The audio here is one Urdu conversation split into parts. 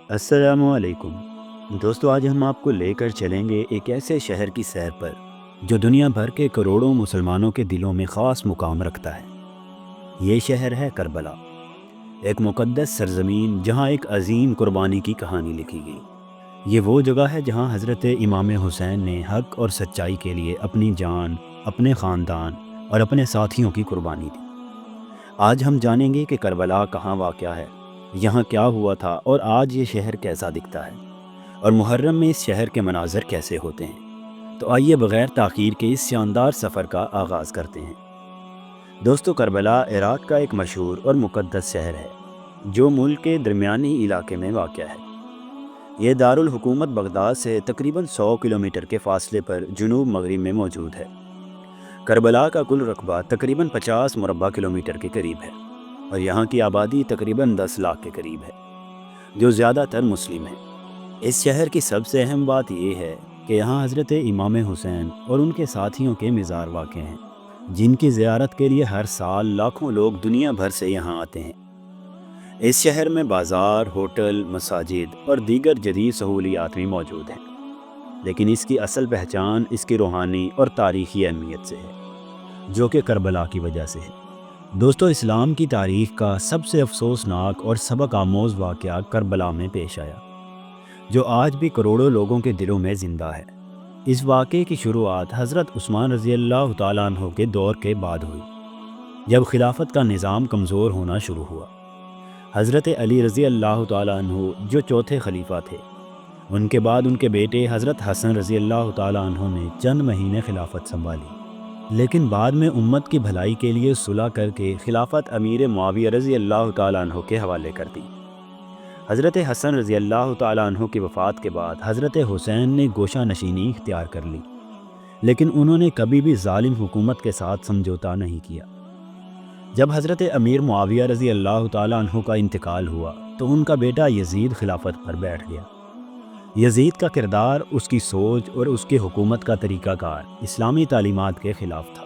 السلام علیکم دوستو، آج ہم آپ کو لے کر چلیں گے ایک ایسے شہر کی سیر پر جو دنیا بھر کے کروڑوں مسلمانوں کے دلوں میں خاص مقام رکھتا ہے۔ یہ شہر ہے کربلا، ایک مقدس سرزمین جہاں ایک عظیم قربانی کی کہانی لکھی گئی۔ یہ وہ جگہ ہے جہاں حضرت امام حسین نے حق اور سچائی کے لیے اپنی جان، اپنے خاندان اور اپنے ساتھیوں کی قربانی دی۔ آج ہم جانیں گے کہ کربلا کہاں واقع ہے، یہاں کیا ہوا تھا اور آج یہ شہر کیسا دکھتا ہے، اور محرم میں اس شہر کے مناظر کیسے ہوتے ہیں۔ تو آئیے بغیر تاخیر کے اس شاندار سفر کا آغاز کرتے ہیں۔ دوستو، کربلا عراق کا ایک مشہور اور مقدس شہر ہے جو ملک کے درمیانی علاقے میں واقع ہے۔ یہ دارالحکومت بغداد سے تقریباً 100 کلومیٹر کے فاصلے پر جنوب مغرب میں موجود ہے۔ کربلا کا کل رقبہ تقریباً 50 مربع کلومیٹر کے قریب ہے، اور یہاں کی آبادی تقریباً 10 لاکھ کے قریب ہے، جو زیادہ تر مسلم ہیں۔ اس شہر کی سب سے اہم بات یہ ہے کہ یہاں حضرت امام حسین اور ان کے ساتھیوں کے مزار واقع ہیں، جن کی زیارت کے لیے ہر سال لاکھوں لوگ دنیا بھر سے یہاں آتے ہیں۔ اس شہر میں بازار، ہوٹل، مساجد اور دیگر جدید سہولیات بھی موجود ہیں، لیکن اس کی اصل پہچان اس کی روحانی اور تاریخی اہمیت سے ہے، جو کہ کربلا کی وجہ سے ہے۔ دوستو، اسلام کی تاریخ کا سب سے افسوسناک اور سبق آموز واقعہ کربلا میں پیش آیا، جو آج بھی کروڑوں لوگوں کے دلوں میں زندہ ہے۔ اس واقعے کی شروعات حضرت عثمان رضی اللہ تعالیٰ عنہ کے دور کے بعد ہوئی، جب خلافت کا نظام کمزور ہونا شروع ہوا۔ حضرت علی رضی اللہ تعالیٰ عنہ جو چوتھے خلیفہ تھے، ان کے بعد ان کے بیٹے حضرت حسن رضی اللہ تعالیٰ عنہ نے چند مہینے خلافت سنبھالی، لیکن بعد میں امت کی بھلائی کے لیے صلح کر کے خلافت امیر معاویہ رضی اللہ تعالیٰ عنہ کے حوالے کر دی۔ حضرت حسن رضی اللہ تعالیٰ عنہ کی وفات کے بعد حضرت حسین نے گوشہ نشینی اختیار کر لی، لیکن انہوں نے کبھی بھی ظالم حکومت کے ساتھ سمجھوتا نہیں کیا۔ جب حضرت امیر معاویہ رضی اللہ تعالیٰ عنہ کا انتقال ہوا تو ان کا بیٹا یزید خلافت پر بیٹھ گیا۔ یزید کا کردار، اس کی سوچ اور اس کی حکومت کا طریقہ کار اسلامی تعلیمات کے خلاف تھا۔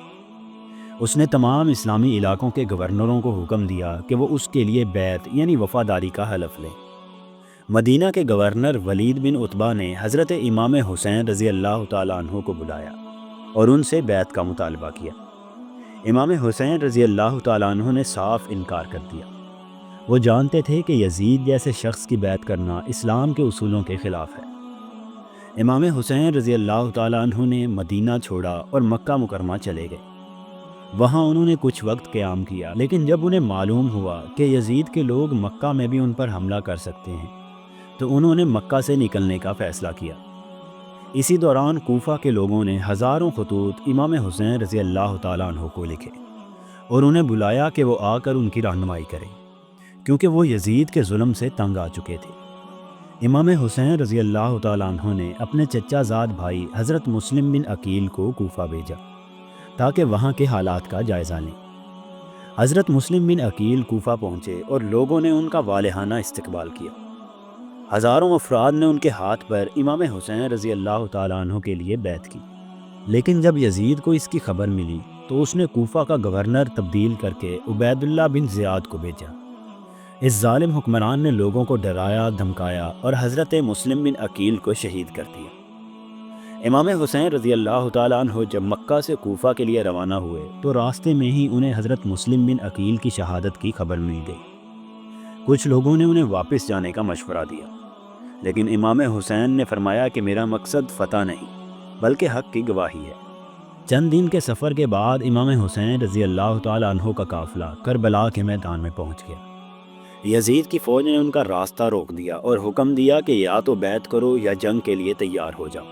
اس نے تمام اسلامی علاقوں کے گورنروں کو حکم دیا کہ وہ اس کے لیے بیعت یعنی وفاداری کا حلف لیں۔ مدینہ کے گورنر ولید بن عتبہ نے حضرت امام حسین رضی اللہ تعالیٰ عنہ کو بلایا اور ان سے بیعت کا مطالبہ کیا۔ امام حسین رضی اللہ تعالیٰ عنہ نے صاف انکار کر دیا۔ وہ جانتے تھے کہ یزید جیسے شخص کی بیعت کرنا اسلام کے اصولوں کے خلاف ہے۔ امام حسین رضی اللہ تعالیٰ عنہ نے مدینہ چھوڑا اور مکہ مکرمہ چلے گئے۔ وہاں انہوں نے کچھ وقت قیام کیا، لیکن جب انہیں معلوم ہوا کہ یزید کے لوگ مکہ میں بھی ان پر حملہ کر سکتے ہیں، تو انہوں نے مکہ سے نکلنے کا فیصلہ کیا۔ اسی دوران کوفہ کے لوگوں نے ہزاروں خطوط امام حسین رضی اللہ تعالیٰ عنہ کو لکھے اور انہیں بلایا کہ وہ آ کر ان کی رہنمائی کریں، کیونکہ وہ یزید کے ظلم سے تنگ آ چکے تھے۔ امام حسین رضی اللہ تعالیٰ عنہ نے اپنے چچا زاد بھائی حضرت مسلم بن عقیل کو کوفہ بھیجا تاکہ وہاں کے حالات کا جائزہ لیں۔ حضرت مسلم بن عقیل کوفہ پہنچے اور لوگوں نے ان کا والہانہ استقبال کیا۔ ہزاروں افراد نے ان کے ہاتھ پر امام حسین رضی اللہ تعالیٰ عنہ کے لیے بیعت کی، لیکن جب یزید کو اس کی خبر ملی تو اس نے کوفہ کا گورنر تبدیل کر کے عبید اللہ بن زیاد کو بھیجا۔ اس ظالم حکمران نے لوگوں کو ڈرایا، دھمکایا اور حضرت مسلم بن عقیل کو شہید کر دیا۔ امام حسین رضی اللہ تعالیٰ عنہ جب مکہ سے کوفہ کے لیے روانہ ہوئے تو راستے میں ہی انہیں حضرت مسلم بن عقیل کی شہادت کی خبر مل گئی۔ کچھ لوگوں نے انہیں واپس جانے کا مشورہ دیا، لیکن امام حسین نے فرمایا کہ میرا مقصد فتح نہیں بلکہ حق کی گواہی ہے۔ چند دن کے سفر کے بعد امام حسین رضی اللہ تعالیٰ عنہ کا قافلہ کربلا کے میدان میں پہنچ گیا۔ یزید کی فوج نے ان کا راستہ روک دیا اور حکم دیا کہ یا تو بیعت کرو یا جنگ کے لیے تیار ہو جاؤ۔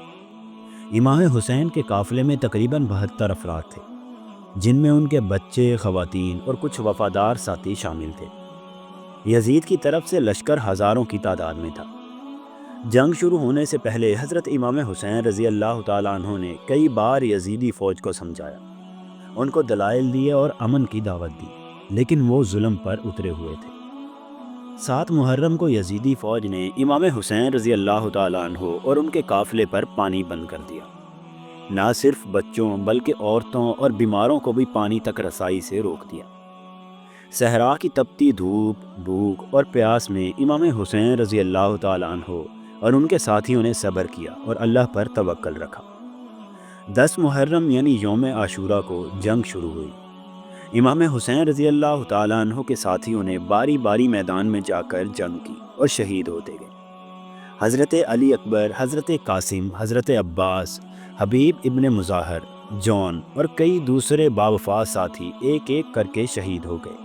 امام حسین کے قافلے میں تقریباً 72 افراد تھے، جن میں ان کے بچے، خواتین اور کچھ وفادار ساتھی شامل تھے۔ یزید کی طرف سے لشکر ہزاروں کی تعداد میں تھا۔ جنگ شروع ہونے سے پہلے حضرت امام حسین رضی اللہ تعالیٰ عنہ نے کئی بار یزیدی فوج کو سمجھایا، ان کو دلائل دیے اور امن کی دعوت دی، لیکن وہ ظلم پر اترے ہوئے تھے۔ 7 محرم کو یزیدی فوج نے امام حسین رضی اللہ تعالیٰ عنہ اور ان کے قافلے پر پانی بند کر دیا۔ نہ صرف بچوں بلکہ عورتوں اور بیماروں کو بھی پانی تک رسائی سے روک دیا۔ صحرا کی تپتی دھوپ، بھوک اور پیاس میں امام حسین رضی اللہ تعالیٰ عنہ اور ان کے ساتھیوں نے صبر کیا اور اللہ پر توکل رکھا۔ 10 محرم یعنی یوم عاشورہ کو جنگ شروع ہوئی۔ امام حسین رضی اللہ تعالیٰ عنہ کے ساتھیوں نے باری باری میدان میں جا کر جنگ کی اور شہید ہوتے گئے۔ حضرت علی اکبر، حضرت قاسم، حضرت عباس، حبیب ابن مظاہر، جون اور کئی دوسرے باوفا ساتھی ایک ایک کر کے شہید ہو گئے۔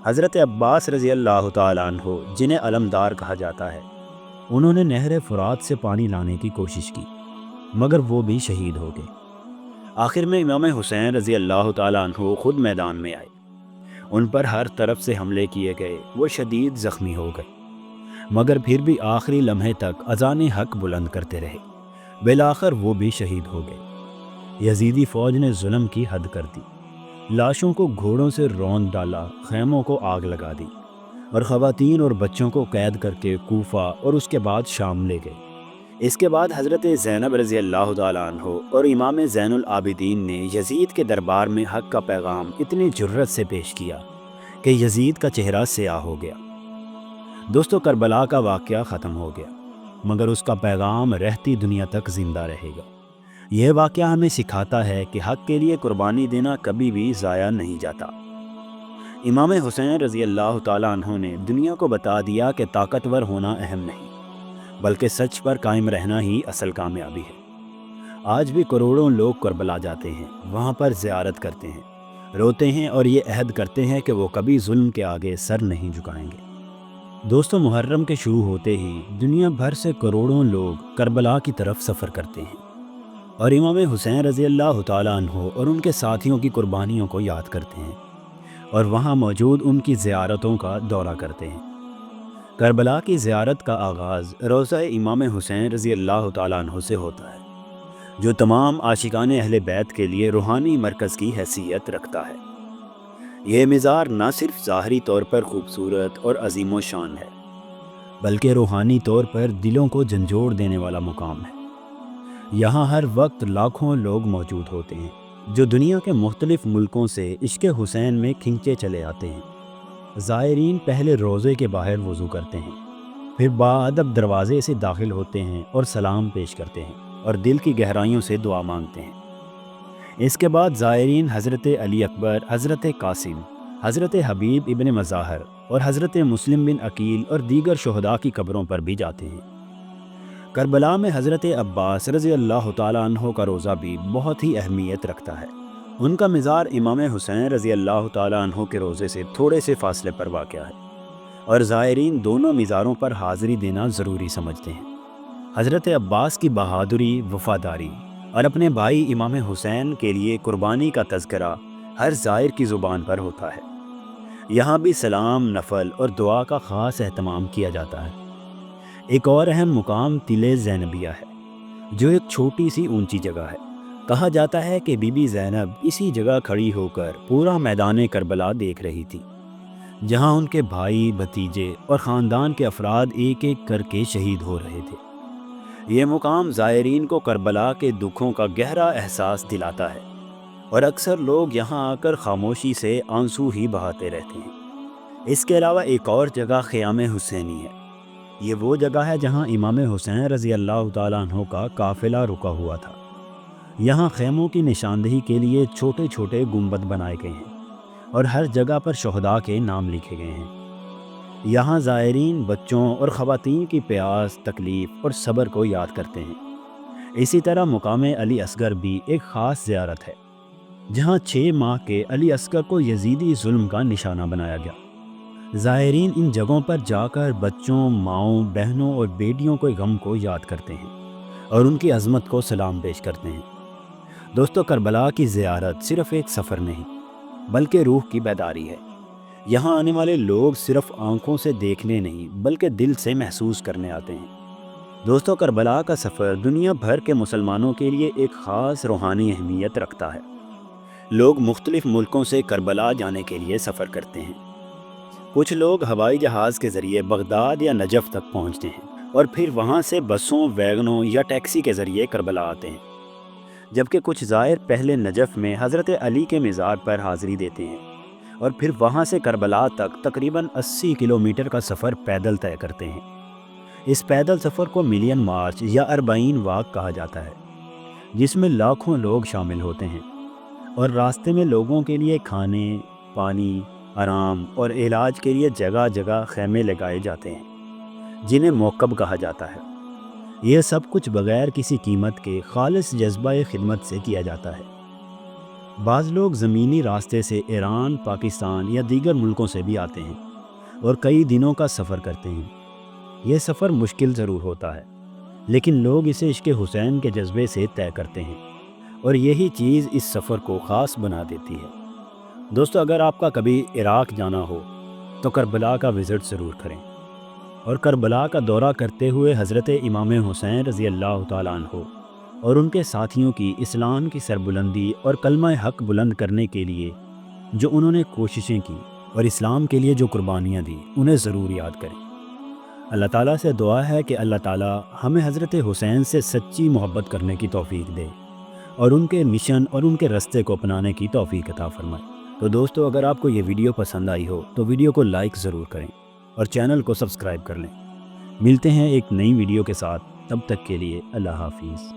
حضرت عباس رضی اللہ تعالیٰ عنہ، جنہیں علمدار کہا جاتا ہے، انہوں نے نہر فرات سے پانی لانے کی کوشش کی، مگر وہ بھی شہید ہو گئے۔ آخر میں امام حسین رضی اللہ تعالیٰ عنہ خود میدان میں آئے۔ ان پر ہر طرف سے حملے کیے گئے، وہ شدید زخمی ہو گئے، مگر پھر بھی آخری لمحے تک اذان حق بلند کرتے رہے۔ بالآخر وہ بھی شہید ہو گئے۔ یزیدی فوج نے ظلم کی حد کر دی، لاشوں کو گھوڑوں سے روند ڈالا، خیموں کو آگ لگا دی اور خواتین اور بچوں کو قید کر کے کوفہ اور اس کے بعد شام لے گئے۔ اس کے بعد حضرت زینب رضی اللہ تعالیٰ عنہ اور امام زین العابدین نے یزید کے دربار میں حق کا پیغام اتنی جرت سے پیش کیا کہ یزید کا چہرہ سیاہ ہو گیا۔ دوستو، کربلا کا واقعہ ختم ہو گیا، مگر اس کا پیغام رہتی دنیا تک زندہ رہے گا۔ یہ واقعہ ہمیں سکھاتا ہے کہ حق کے لیے قربانی دینا کبھی بھی ضائع نہیں جاتا۔ امام حسین رضی اللہ تعالیٰ عنہ نے دنیا کو بتا دیا کہ طاقتور ہونا اہم نہیں، بلکہ سچ پر قائم رہنا ہی اصل کامیابی ہے۔ آج بھی کروڑوں لوگ کربلا جاتے ہیں، وہاں پر زیارت کرتے ہیں، روتے ہیں اور یہ عہد کرتے ہیں کہ وہ کبھی ظلم کے آگے سر نہیں جھکائیں گے۔ دوستو، محرم کے شروع ہوتے ہی دنیا بھر سے کروڑوں لوگ کربلا کی طرف سفر کرتے ہیں اور امام حسین رضی اللہ تعالیٰ عنہ اور ان کے ساتھیوں کی قربانیوں کو یاد کرتے ہیں اور وہاں موجود ان کی زیارتوں کا دورہ کرتے ہیں۔ کربلا کی زیارت کا آغاز روضہ امام حسین رضی اللہ تعالیٰ عنہ سے ہوتا ہے، جو تمام عاشقان اہل بیت کے لیے روحانی مرکز کی حیثیت رکھتا ہے۔ یہ مزار نہ صرف ظاہری طور پر خوبصورت اور عظیم و شان ہے، بلکہ روحانی طور پر دلوں کو جھنجھوڑ دینے والا مقام ہے۔ یہاں ہر وقت لاکھوں لوگ موجود ہوتے ہیں، جو دنیا کے مختلف ملکوں سے عشق حسین میں کھنچے چلے آتے ہیں۔ زائرین پہلے روضے کے باہر وضو کرتے ہیں، پھر باادب دروازے سے داخل ہوتے ہیں اور سلام پیش کرتے ہیں اور دل کی گہرائیوں سے دعا مانگتے ہیں۔ اس کے بعد زائرین حضرت علی اکبر، حضرت قاسم، حضرت حبیب ابن مظاہر اور حضرت مسلم بن عقیل اور دیگر شہداء کی قبروں پر بھی جاتے ہیں۔ کربلا میں حضرت عباس رضی اللہ تعالیٰ عنہ کا روضہ بھی بہت ہی اہمیت رکھتا ہے۔ ان کا مزار امام حسین رضی اللہ تعالیٰ عنہ کے روضے سے تھوڑے سے فاصلے پر واقع ہے اور زائرین دونوں مزاروں پر حاضری دینا ضروری سمجھتے ہیں۔ حضرت عباس کی بہادری، وفاداری اور اپنے بھائی امام حسین کے لیے قربانی کا تذکرہ ہر زائر کی زبان پر ہوتا ہے۔ یہاں بھی سلام، نفل اور دعا کا خاص اہتمام کیا جاتا ہے۔ ایک اور اہم مقام تل زینبیہ ہے، جو ایک چھوٹی سی اونچی جگہ ہے۔ کہا جاتا ہے کہ بی بی زینب اسی جگہ کھڑی ہو کر پورا میدان کربلا دیکھ رہی تھی، جہاں ان کے بھائی، بھتیجے اور خاندان کے افراد ایک ایک کر کے شہید ہو رہے تھے۔ یہ مقام زائرین کو کربلا کے دکھوں کا گہرا احساس دلاتا ہے اور اکثر لوگ یہاں آ کر خاموشی سے آنسو ہی بہاتے رہتے ہیں۔ اس کے علاوہ ایک اور جگہ خیام حسینی ہے۔ یہ وہ جگہ ہے جہاں امام حسین رضی اللہ تعالیٰ عنہ کا قافلہ رکا ہوا تھا۔ یہاں خیموں کی نشاندہی کے لیے چھوٹے چھوٹے گنبد بنائے گئے ہیں اور ہر جگہ پر شہداء کے نام لکھے گئے ہیں۔ یہاں زائرین بچوں اور خواتین کی پیاس، تکلیف اور صبر کو یاد کرتے ہیں۔ اسی طرح مقام علی اصغر بھی ایک خاص زیارت ہے، جہاں 6 ماہ کے علی اصغر کو یزیدی ظلم کا نشانہ بنایا گیا۔ زائرین ان جگہوں پر جا کر بچوں، ماؤں، بہنوں اور بیٹیوں کے غم کو یاد کرتے ہیں اور ان کی عظمت کو سلام پیش کرتے ہیں۔ دوستو، کربلا کی زیارت صرف ایک سفر نہیں، بلکہ روح کی بیداری ہے۔ یہاں آنے والے لوگ صرف آنکھوں سے دیکھنے نہیں، بلکہ دل سے محسوس کرنے آتے ہیں۔ دوستو، کربلا کا سفر دنیا بھر کے مسلمانوں کے لیے ایک خاص روحانی اہمیت رکھتا ہے۔ لوگ مختلف ملکوں سے کربلا جانے کے لیے سفر کرتے ہیں۔ کچھ لوگ ہوائی جہاز کے ذریعے بغداد یا نجف تک پہنچتے ہیں اور پھر وہاں سے بسوں، ویگنوں یا ٹیکسی کے ذریعے کربلا آتے ہیں، جبکہ کچھ زائر پہلے نجف میں حضرت علی کے مزار پر حاضری دیتے ہیں اور پھر وہاں سے کربلا تک تقریباً 80 کلومیٹر کا سفر پیدل طے کرتے ہیں۔ اس پیدل سفر کو ملین مارچ یا 40 واک کہا جاتا ہے، جس میں لاکھوں لوگ شامل ہوتے ہیں، اور راستے میں لوگوں کے لیے کھانے، پانی، آرام اور علاج کے لیے جگہ جگہ خیمے لگائے جاتے ہیں، جنہیں موکب کہا جاتا ہے۔ یہ سب کچھ بغیر کسی قیمت کے خالص جذبہ خدمت سے کیا جاتا ہے۔ بعض لوگ زمینی راستے سے ایران، پاکستان یا دیگر ملکوں سے بھی آتے ہیں اور کئی دنوں کا سفر کرتے ہیں۔ یہ سفر مشکل ضرور ہوتا ہے، لیکن لوگ اسے عشق حسین کے جذبے سے طے کرتے ہیں، اور یہی چیز اس سفر کو خاص بنا دیتی ہے۔ دوستو، اگر آپ کا کبھی عراق جانا ہو تو کربلا کا وزٹ ضرور کریں، اور کربلا کا دورہ کرتے ہوئے حضرت امام حسین رضی اللہ تعالیٰ عنہ اور ان کے ساتھیوں کی اسلام کی سربلندی اور کلمہ حق بلند کرنے کے لیے جو انہوں نے کوششیں کی اور اسلام کے لیے جو قربانیاں دی، انہیں ضرور یاد کریں۔ اللہ تعالیٰ سے دعا ہے کہ اللہ تعالیٰ ہمیں حضرت حسین سے سچی محبت کرنے کی توفیق دے اور ان کے مشن اور ان کے راستے کو اپنانے کی توفیق عطا فرمائے۔ تو دوستو، اگر آپ کو یہ ویڈیو پسند آئی ہو تو ویڈیو کو لائک ضرور کریں اور چینل کو سبسکرائب کر لیں۔ ملتے ہیں ایک نئی ویڈیو کے ساتھ، تب تک کے لیے اللہ حافظ۔